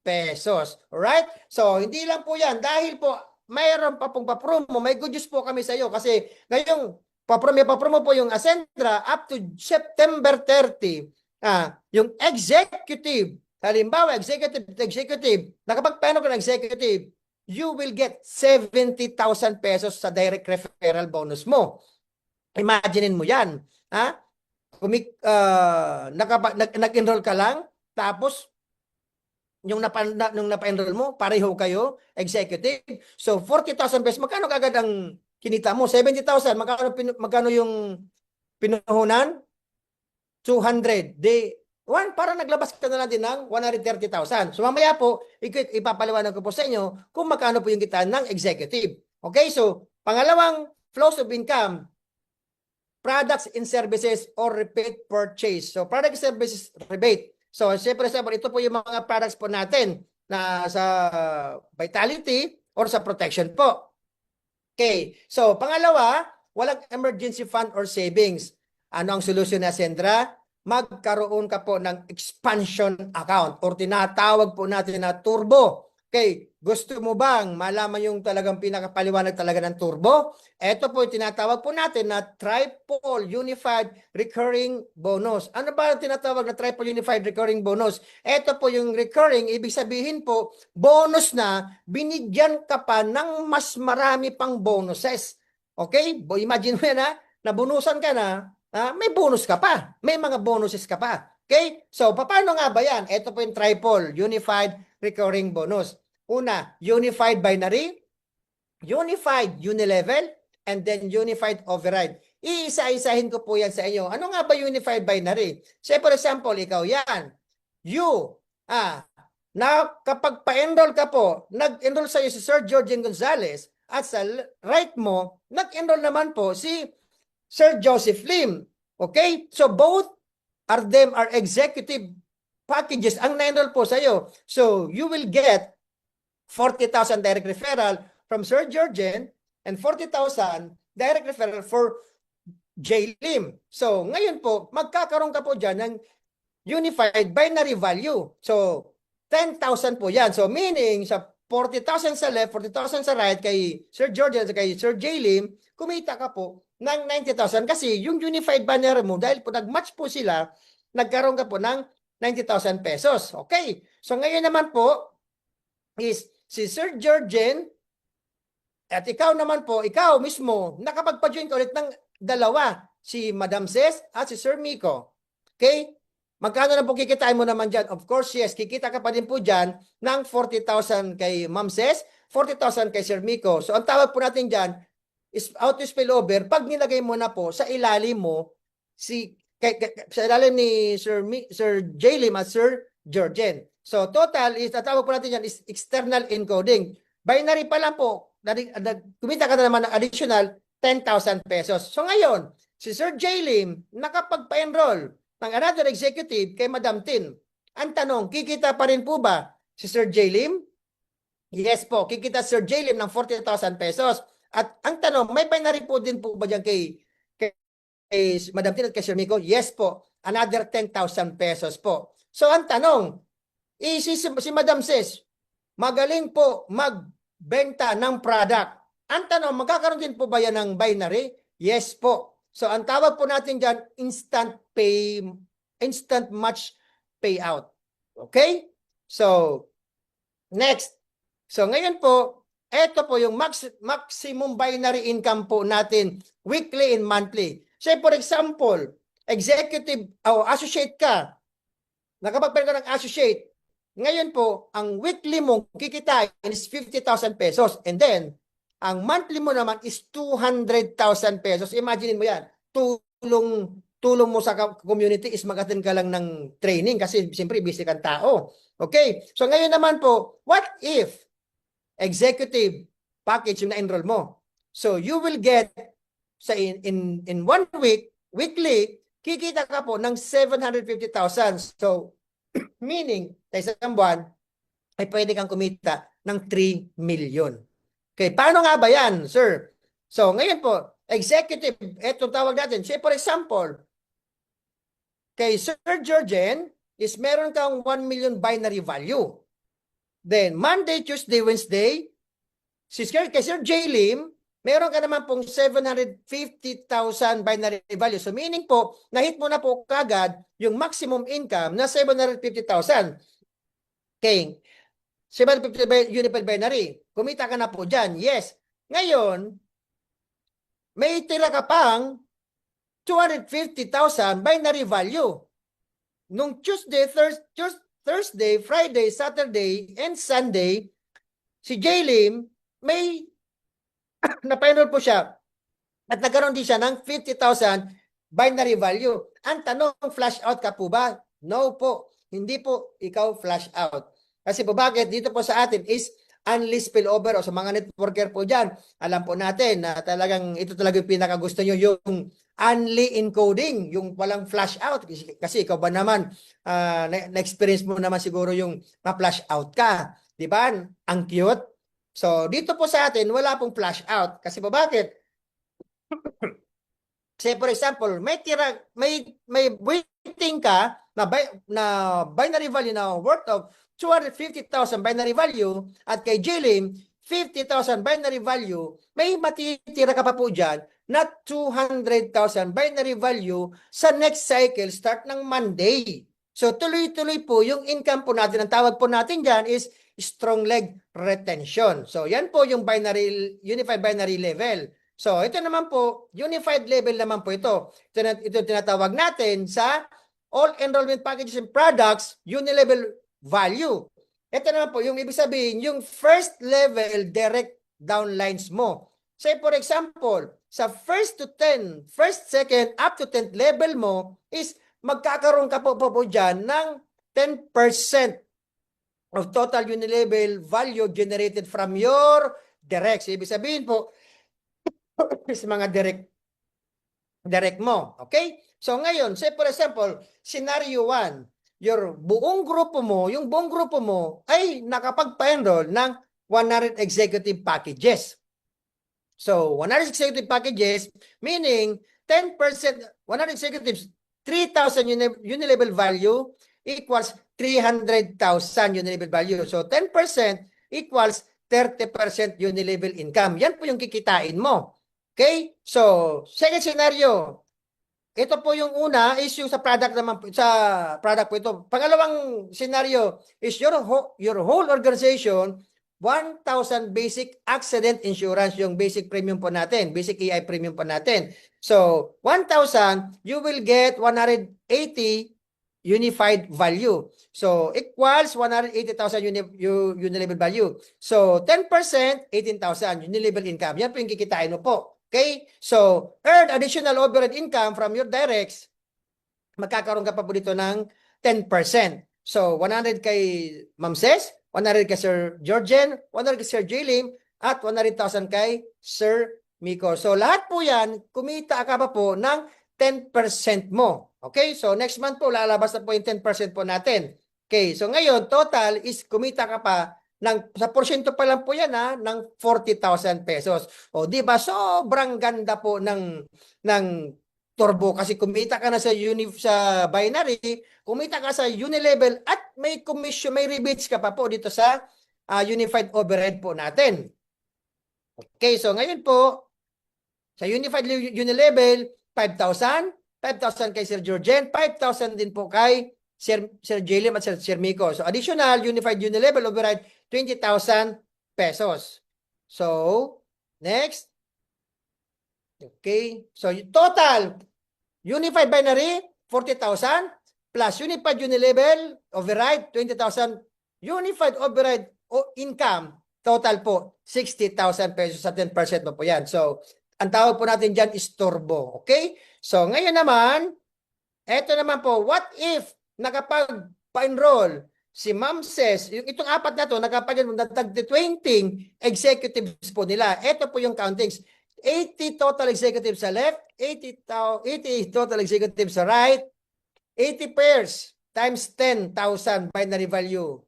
pesos. Alright? So, hindi lang po yan. Dahil po, mayroon pa pong papromo. May good news po kami sa iyo. Kasi ngayong papromo po yung Ascendra up to September 30. Yung executive, halimbawa, executive, nakapagpano ka ng executive, you will get 70,000 pesos sa direct referral bonus mo. Imaginein mo yan. Nag-enroll ka lang, tapos yung napa-enroll mo, pareho kayo, executive. So, 40,000 pesos, magkano kagad ang kinita mo? 70,000, magkano yung pinuhunan? 200. Parang naglabas ka na lang din ng 130,000. So, mamaya po, ipapaliwanag ko po sa inyo kung magkano po yung kita ng executive. Okay, so, pangalawang flows of income, products and services or repeat purchase. So, product and services rebate. So, siyempre, ito po yung mga products po natin na sa Vitality or sa protection po. Okay. So, pangalawa, walang emergency fund or savings. Ano ang solusyon ni Ascendra? Magkaroon ka po ng expansion account or tinatawag po natin na turbo. Okay. Gusto mo bang malaman yung talagang pinakapaliwanag talaga ng turbo? Ito po yung tinatawag po natin na Triple Unified Recurring Bonus. Ano ba ang tinatawag na Triple Unified Recurring Bonus? Ito po yung recurring, ibig sabihin po, bonus na binigyan ka pa ng mas marami pang bonuses. Okay? Imagine mo yan nabonusan ka na, may bonus ka pa. May mga bonuses ka pa. Okay? So, paano nga ba yan? Ito po yung Triple Unified Recurring Bonus. Una, unified binary, unified unilevel, and then unified override. Iisa-isahin ko po yan sa inyo. Ano nga ba unified binary? Say for example, ikaw yan. Kapag pa-enroll ka po, nag-enroll sa iyo si Sir Georgian Gonzalez at sa right mo, nag-enroll naman po si Sir Joseph Lim. Okay? So both are executive packages ang na-enroll po sa iyo. So you will get 40,000 direct referral from Sir Georgian and 40,000 direct referral for J. Lim. So, ngayon po, magkakaroon ka po dyan ng unified binary value. So, 10,000 po yan. So, meaning, sa 40,000 sa left, 40,000 sa right, kay Sir Georgian at kay Sir J. Lim, kumita ka po ng 90,000 kasi yung unified binary mo, dahil po nag-match po sila, nagkaroon ka po ng 90,000 pesos. Okay. So, ngayon naman po, is si Sir Georgian at ikaw naman po, ikaw mismo, nakapagpa-join ka ulit ng dalawa, si Madam Ces at si Sir Miko. Okay? Magkano na po kikitain mo naman dyan? Of course, yes, kikita ka pa din po dyan ng 40,000 kay Ma'am Ces, 40,000 kay Sir Miko. So, ang tawag po natin dyan is auto spillover pag nilagay mo na po sa ilalim mo sa ilalim ni Sir Jaylem at Sir Georgian. So total is, tatawag po natin yan is external encoding. Binary pa lang po, kumita ka na naman ng additional 10,000 pesos. So ngayon, si Sir Jaylem nakapagpa-enroll ng another executive kay Madam Tin. Ang tanong, kikita pa rin po ba si Sir Jaylem? Yes po, kikita Sir Jaylem ng 40,000 pesos. At ang tanong, may binary po din po ba dyan kay Madam Tin at kay Sir Miko? Yes po, another 10,000 pesos po. So ang tanong, si Madam says, magaling po magbenta ng product. Ang tanong, magkakaroon din po ba yan ng binary? Yes po. So ang tawag po natin dyan, instant match payout. Okay? So, next. So ngayon po, ito po yung maximum binary income po natin weekly and monthly. Say for example, executive o associate ka, nakapagpera ka ng associate, ngayon po, ang weekly mo kikitain is 50,000 pesos. And then, ang monthly mo naman is 200,000 pesos. Imagine mo yan. Tulong mo sa community is mag-attend ka lang ng training kasi siyempre busy kang tao. Okay? So ngayon naman po, what if executive package yung na-enroll mo? So you will get in 1 week, weekly, kikita ka po ng 750,000. So meaning, sa isang buwan, ay pwede kang kumita ng 3 million. Okay, paano nga ba yan, sir? So, ngayon po, executive, eto tawag natin. Say, for example, kay Sir Georgian, is meron kang 1 million binary value. Then, Monday, Tuesday, Wednesday, kay Sir Jaylem, meron ka naman pong 750,000 binary value. So meaning po, na-hit mo na po kagad yung maximum income na 750,000. Okay. 750 unified binary. Kumita ka na po dyan. Yes. Ngayon, may tira ka pang 250,000 binary value. Nung Tuesday, Thursday, Friday, Saturday, and Sunday, si Jaylem may na-enroll po siya at nagkaroon din siya ng 50,000 binary value. Ang tanong, flash out ka po ba? No po. Hindi po ikaw flash out. Kasi po bakit? Dito po sa atin is unli spillover o sa mga networker po dyan. Alam po natin na talagang ito talaga yung pinakagusto nyo, yung unli encoding, yung walang flash out. Kasi ikaw ba naman, na-experience mo naman siguro yung ma-flash out ka. Di ba? Ang cute. So, dito po sa atin, wala pong flash out. Kasi po bakit? Say for example, may waiting ka na binary value na worth of 250,000 binary value at kay Jaylem, 50,000 binary value, may matitira ka pa po dyan na 200,000 binary value sa next cycle start ng Monday. So, tuloy-tuloy po yung income po natin. Ang tawag po natin dyan is strong leg retention. So, yan po yung unified binary level. So, ito naman po, unified level naman po ito. Ito tinatawag natin sa all enrollment packages and products, unilevel value. Ito naman po, yung ibig sabihin, yung first level direct downlines mo. Say, for example, sa first, second, up to 10th level mo is magkakaroon ka po dyan ng 10% of total unilevel value generated from your directs. Ibig sabihin po, is mga direct mo. Okay? So ngayon, say for example, scenario 1, yung buong grupo mo ay nakapagpa-enroll ng 100 executive packages. So, 100 executive packages, meaning 10%, 100 executives, 3,000 unilevel value equals 300,000 unilevel value. So, 10% equals 30% unilevel income. Yan po yung kikitain mo. Okay? So, second scenario, ito po yung una is yung sa product naman, sa product po ito. Pangalawang scenario is your whole organization, 1,000 basic accident insurance, yung basic premium po natin, basic EI premium po natin. So, 1,000, you will get 180 unified value. So, equals 180,000 unilevel value. So, 10%, 18,000 unilevel income. Yan po yung kikitain mo po. Okay? So, earn additional overhead income from your directs magkakaroon ka pa po dito ng 10%. So, 100 kay Ma'am Ses, 100 kay Sir Georgian, 100 kay Sir Jilim, at 100,000 kay Sir Miko. So, lahat po yan, kumita ka pa po ng 10% mo. Okay? So, next month po, lalabas na po yung 10% po natin. Okay? So, ngayon, total is kumita ka pa sa porsyento pa lang po yan ng 40,000 pesos. O, di ba? Sobrang ganda po ng turbo kasi kumita ka na sa binary, kumita ka sa unilevel at may commission, may rebates ka pa po dito sa unified overhead po natin. Okay, so ngayon po sa unified unilevel 5,000, 5,000 kay Sir Georgian, 5,000 din po kay Sir Jilim at Sir Miko. So additional unified unilevel override 20,000 pesos. So next. Okay. So total unified binary 40,000 plus unified unilevel override 20,000. Unified override income total po 60,000 pesos sa 10% mo po yan. So ang tawag po natin dyan is turbo. Okay? So ngayon naman, eto naman po, what if nakapag-pa-enroll si Ma'am Ses, itong apat na to, nakapag-20 executives po nila. Ito po yung countings. 80 total executives sa left, 80 total executives sa right, 80 pairs times 10,000 binary value.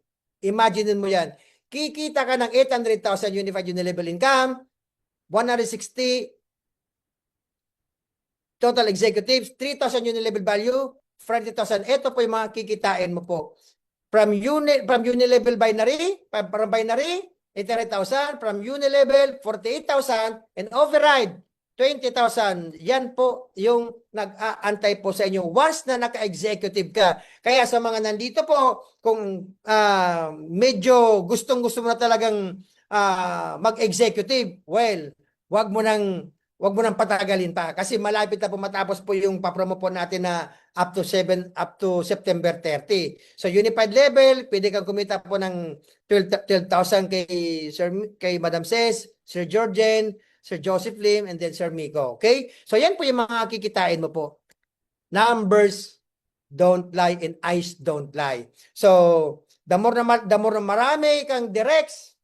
Imagine mo yan. Kikita ka ng 800,000 unified unilevel income, 160 total executives, 3,000 unilevel value, 40,000. Ito po yung mga kikitain mo po. From unilevel binary, from binary, 800,000. From unilevel, 48,000. And override, 20,000. Yan po yung nag-aantay po sa inyo once na naka-executive ka. Kaya sa mga nandito po, kung medyo gustong-gusto mo na talagang mag-executive, well, wag mo nang patagalin pa kasi malapit na po matapos po yung papromo po natin na up to September 30. So unified level, pwede kang kumita po ng 12,000 kay Madam Ses, Sir Georgian, Sir Joseph Lim, and then Sir Miko. Okay? So yan po yung mga kikitain mo po. Numbers don't lie and eyes don't lie. So the more na marami kang directs,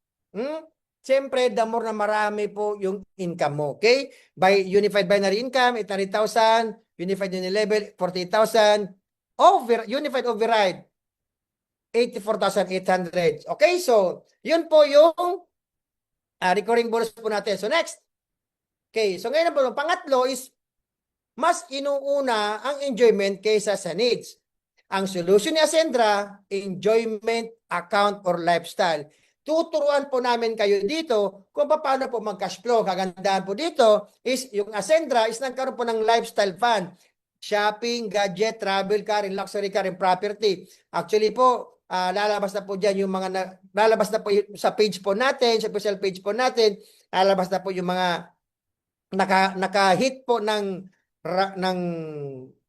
siyempre, the more na marami po yung income mo. Okay? By unified binary income, 800,000. Unified unilevel, 48,000. Unified override, 84,800. Okay? So, yun po yung recurring bonus po natin. So, next. Okay. So, ngayon po, pangatlo is mas inuuna ang enjoyment kaysa sa needs. Ang solution ni Ascendra, enjoyment, account, or lifestyle. Tuturuan po namin kayo dito kung paano po mag-cash flow. Kagandahan po dito is yung Ascendra is nagkaroon po ng lifestyle fund. Shopping, gadget, travel car, and luxury car, and property. Actually po, lalabas na po dyan yung mga, lalabas na po sa page po natin, sa official page po natin, lalabas na po yung mga naka-hit po ng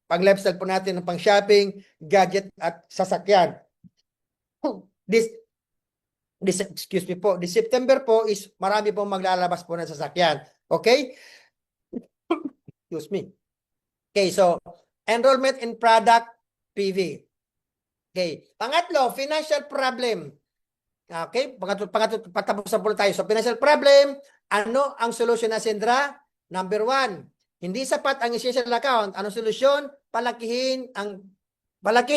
pang-lifestyle po natin, ng pang-shopping, gadget, at sasakyan. Excuse me po, this September po is marami pong maglalabas po ng sasakyan. Okay? Excuse me. Okay, so enrollment in product PV. Okay. Pangatlo, financial problem. Okay, patapos na po tayo. So financial problem, ano ang solusyon na Ascendra? Number 1, hindi sapat ang essential account. Anong solusyon? Palakihin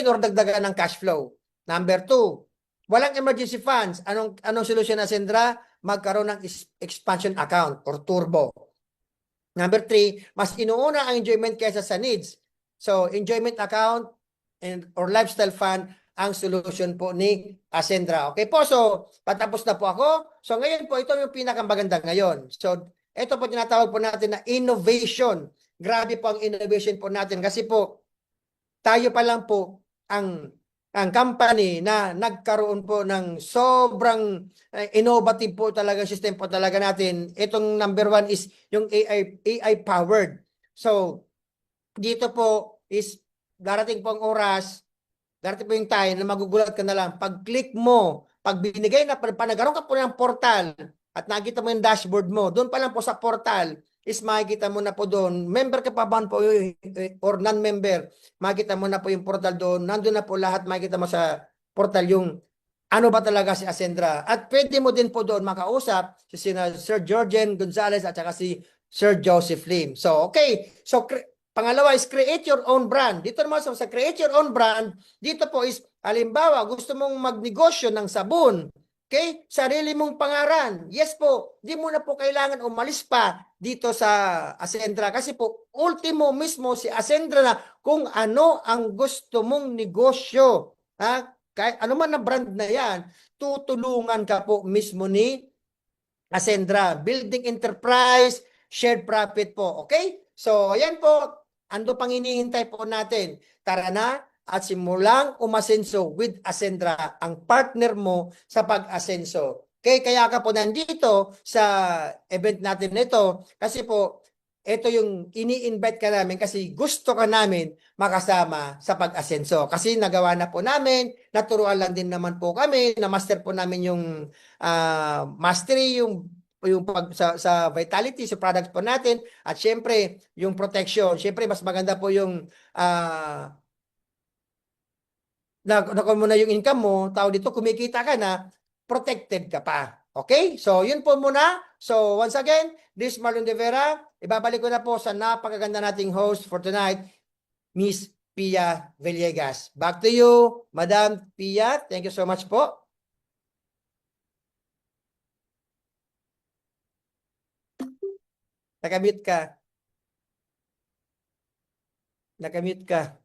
or dagdagan ng cash flow. Number 2, walang emergency funds. Anong solusyon na Ascendra? Magkaroon ng expansion account or turbo. Number 3, mas inuuna ang enjoyment kaysa sa needs. So, enjoyment account or lifestyle fund ang solution po ni Ascendra. Okay po, so patapos na po ako. So, ngayon po, ito yung pinakamaganda ngayon. So, ito po tinatawag po natin na innovation. Grabe po ang innovation po natin kasi po, tayo pa lang po ang company na nagkaroon po ng sobrang innovative po talaga system po talaga natin. Itong number 1 is yung AI powered. So, dito po is darating po ang oras, darating po yung time na magugulat ka na lang. Pag click mo, pag binigay na, pag nagkaroon ka po ng portal at nakita mo yung dashboard mo, doon pa lang po sa portal, is makikita mo na po doon. Member ka pa ba po or non-member, makikita mo na po yung portal doon. Nandun na po lahat, makikita mo sa portal yung ano ba talaga si Ascendra. At pwede mo din po doon makausap si Sir Georgian Gonzalez at saka si Sir Joseph Lim. So, okay. So, pangalawa is create your own brand. Dito naman sa create your own brand, dito po is, halimbawa, gusto mong magnegosyo ng sabon. Okay? Sarili mong pangaran. Yes po, di mo na po kailangan umalis pa dito sa Ascendra kasi po, ultimo mismo si Ascendra na kung ano ang gusto mong negosyo. Ha? Kahit ano man na brand na yan, tutulungan ka po mismo ni Ascendra. Building enterprise, shared profit po. Okay? So, ayan po. Ando pang hinihintay po natin. Tara na at simulang umasenso with Ascendra, ang partner mo sa pag-asenso. Okay? Kaya ka po nandito sa event natin nito kasi po, ito yung ini-invite ka namin kasi gusto ka namin makasama sa pag-asenso. Kasi nagawa na po namin, naturuan lang din naman po kami, na-master po namin yung mastery, yung pag sa vitality, sa products po natin, at syempre, yung protection. Syempre, mas maganda po yung nakuha mo na yung income mo, tao dito, kumikita ka na, protected ka pa. Okay? So, yun po muna. So, once again, this is Marlon De Vera. Ibabalik ko na po sa napakaganda nating host for tonight, Miss Pia Villegas. Back to you, Madam Pia. Thank you so much po. Nakamute ka. Nakamute ka.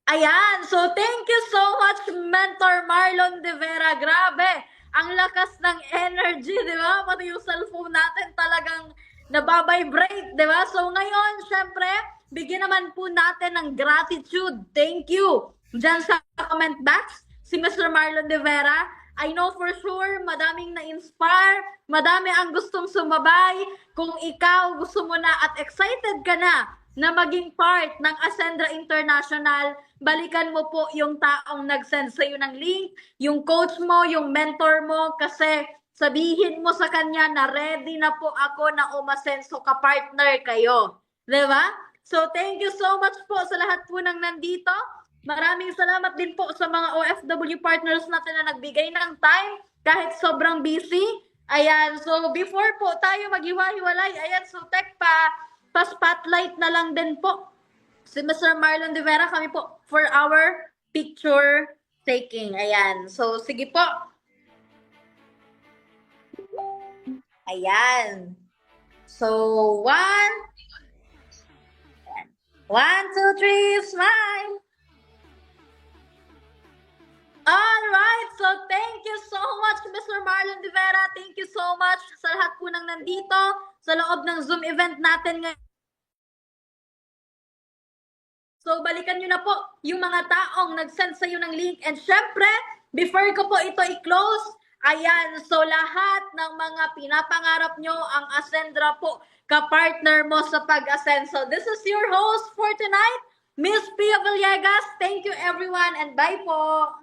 Ayan, so thank you so much, Mentor Marlon De Vera. Grabe, ang lakas ng energy, di ba? Pati yung cellphone natin talagang nababibrate, di ba? So ngayon, syempre, bigyan naman po natin ng gratitude. Thank you. Diyan sa comment box, si Mr. Marlon De Vera. I know for sure, madaming na-inspire, madami ang gustong sumabay. Kung ikaw gusto mo na at excited ka na maging part ng Ascendra International, balikan mo po yung taong nag-send sa'yo ng link, yung coach mo, yung mentor mo, kasi sabihin mo sa kanya na ready na po ako na umasenso ka-partner kayo. Diba? So, thank you so much po sa lahat po ng nandito. Maraming salamat din po sa mga OFW partners natin na nagbigay ng time kahit sobrang busy. Ayan, so before po tayo maghiwa-hiwalay, ayan, so pa-spotlight na lang din po si Mr. Marlon De Vera, kami po for our picture taking. Ayan, so sige po. Ayan. So, 1, 2, 3, smile. Alright, so thank you so much, Mr. Marlon De Vera. Thank you so much sa lahat po ng nandito sa loob ng Zoom event natin ngayon. So, balikan nyo na po yung mga taong nag-send sa'yo ng link. And syempre, before ko po ito i-close, ayan, so lahat ng mga pinapangarap nyo, ang Ascendra po, ka-partner mo sa pag-ascend. So, this is your host for tonight, Miss Pia Villegas. Thank you everyone and bye po!